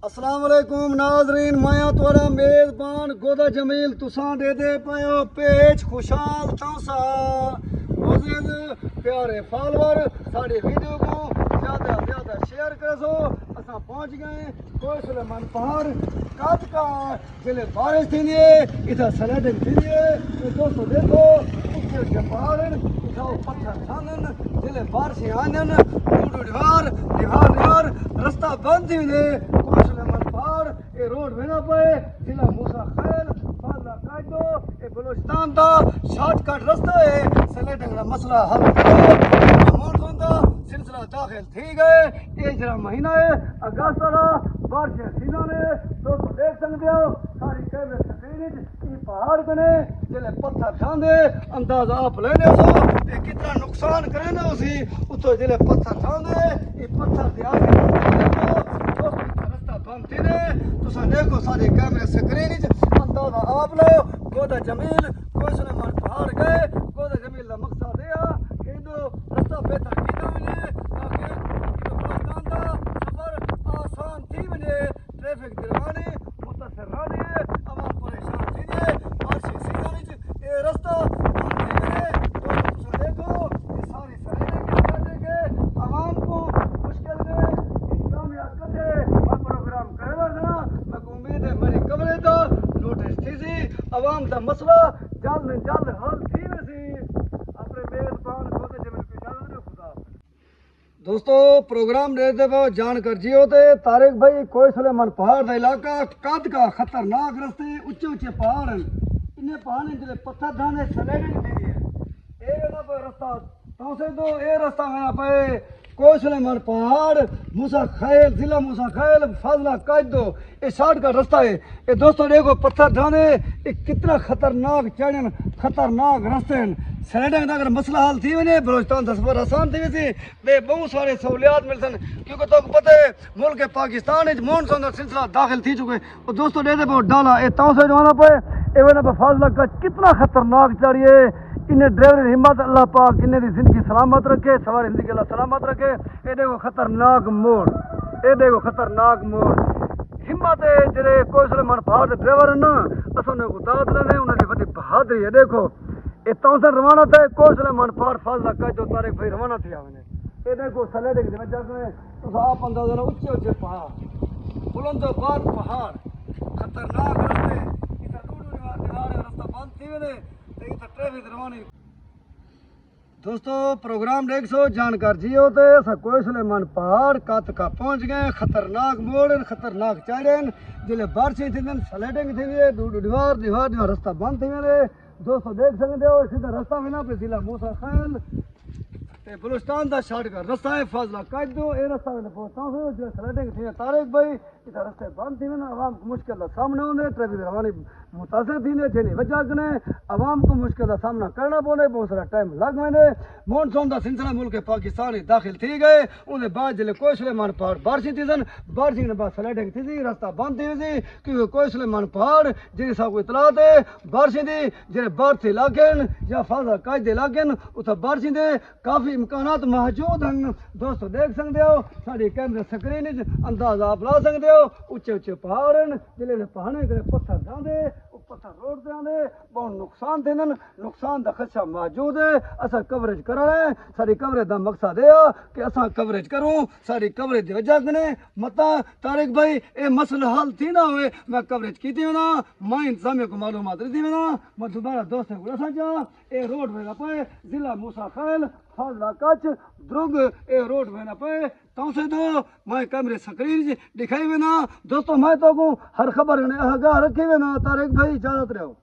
अस्सलाम वालेकुम नाजरीन, मैं तुहारा मेज़बान गोदा जमील तुसां दे पायो पेज खुशाल तौसा मुअज़्ज़िज़ प्यारे फॉलोअर साड़ी वीडियो को ज़्यादा ज़्यादा शेयर करो। असां पहुंच गए कोई सुलेमान पहाड़ कात का जिले बारिश थी इधर स्लाइडिंग थी दोस्तों देखो ऊंचे ऊंचे पहाड़ इधर पत्थर छानन जिले बारिश आनन दीवार दीवार दीवार रास्ता बंद थी कोई सुलेमान पहाड़ ये रोड बिना पे जिला मूसा खैल फाजला कायदो ये बलूचिस्तान का शॉर्टकट रास्ता है स्लाइडिंग का मसला हल करो मौसम का सिलसिला दाखिल थी गए ये जरा महीना है अगस्त का बारिश सीजन है दोस्तों देख सकते हो सारी कैमरे स्क्रीन ये पहाड़ बने जिले पत्थर छांदे अंदाजा आप लेने हो ये कितना नुकसान करे ना उसी उतो जिले पत्थर छांदे ये पत्थर दिया रास्ता बंद थी ने तुसा देखो सारी कैमरे स्क्रीन अंदाजा आप लो गोदा जमील कोई सुलेमान पहाड़ गए गोदा जमील का मकसद दिया कि दो रास्ता बेहतर कीता वने ताकि बलूचिस्तान का सफर आसान थी वने ट्रैफिक दिलवानी मुतासर रानी आवाम परेशान थी बारिश सीजन ये रास्ता देखो ये सारी सराहनीय के आवाम को मुश्किल में कामयाब करे और प्रोग्राम करेगा ना मैं उम्मीद है मेरी कवरेज का नोटिस थी आवाम का मसला जल्द जल्द हल थी वैसी अपने मेजबान गोदे जमील की इजाजत दो खुदा। दोस्तों प्रोग्राम देते हुए जानकर जी होते तारिक भाई कोई सुलेमान पहाड़ का इलाका कद का खतरनाक रास्ते ऊंचे ऊंचे पहाड़ हैं इन्हें पहाड़ जिले पत्थर धाने स्लाइडिंग दी है ये रास्ता तो से दो ये रास्ता मेरा पे कोई सुलेमान पहाड़ मूसा खैल जिला मूसा खैल फाजला कायदो ये शॉर्ट का रास्ता है ये दोस्तों देखो पत्थर ढाने ये कितना खतरनाक चढ़न खतरनाक रास्ते हैं स्लाइडिंग अगर मसला हल थी वने बलूचिस्तान का सफर आसान थी वैसे बे बहुत सारे सहूलियात मिलसन क्योंकि तो पता है मुल्क पाकिस्तान मानसून का सिलसिला दाखिल थी चुके और दोस्तों देते बहुत डाला ये तो से जवाना पे एवं फाजला का कितना खतरनाक चढ़िए इन्हें ड्राइवर की हिम्मत अल्लाह पाक इन्हें की जिंदगी सलामत रखे सवारी जिंदगी अल्लाह सलामत रखे ये देखो खतरनाक मोड़ ये देखो खतरनाक मोड़ हिम्मत है जेरे कोई सुलेमान पहाड़ के ड्राइवर है ना अस उन्हें को दाद लेने उन्हें बड़ी बहादुरी है देखो ये तौसर रवाना थे कोई सुलेमान पहाड़ फाजला का जो तारिक भाई रवाना थी आपने ये देखो स्लाइडिंग की वजह से तो आप अंदाजा लो ऊंचे ऊंचे पहाड़ बुलंदोबाद पहाड़ खतरनाक रास्ते इधर दूर दीवार रास्ता बंद थी मैंने ट्रैफिक रवानी। दोस्तों प्रोग्राम देख सो जानकार जी होते कोई सुलेमान पहाड़ कात का पहुंच गए खतरनाक मोड़ खतरनाक चढ़न जिले बारिश थी स्लाइडिंग थी दीवार दीवार दीवार रास्ता बंद थी मेरे दोस्तों देख सकते हो सीधा रास्ता बिना पे जिला मूसा खैल बलूचिस्तान का शॉर्ट का रास्ता है फाजला कायदो ये रास्ता मैंने पहुंचता हूँ जो स्लाइडिंग थी तारिक भाई इधर रास्ते बंद थी ना आवाम को मुश्किल का सामना होने ट्रैफिक रवानी मुतासर थी ने जिन्हें वजह ने आवाम को मुश्किल का सामना करना पड़े बहुत सारा टाइम लग मैंने मानसून का सिलसिला मुल्क पाकिस्तान दाखिल थी गए उन्हें बाद जिले कोई सुलेमान पहाड़ बारिश थी सन बारिश के बाद स्लाइडिंग थी रास्ता बंद थी वैसी क्योंकि कोई सुलेमान पहाड़ जिन सब को इतला थे बारिश थी जिन्हें बारिश इलाके या फाजला कायदे इलाके उतना बारिश थे काफ़ी इम्कानात मौजूद हैं दोस्तों देख सकते हो सारी कैमरे स्क्रीन अंदाजा आप ला सकते हो ऊंचे ऊंचे पहाड़ जिले पहाड़े पत्थर जाते पत्थर रोड से आते बहुत नुकसान थे नुकसान का खदशा मौजूद है असा कवरेज करा रहे हैं सारी कवरेज का मकसद है कि असा कवरेज करूँ सारी कवरेज की वजह ने मता तारिक भाई ये मसला हल थी ना हुए मैं कवरेज की थी ना मैं इंतजामिया को मालूमात दी ना मैं दोबारा दोस्त को दसा चाह ये रोड में पे जिला मूसा खैल फाजला कच्छ द्रुग ये रोड में पे तो से दो मैं कैमरे स्क्रीन दिखाई हुए ना दोस्तों मैं तो हर खबर आगाह रखी हुए ना तारिक भाई इजाजत रहो।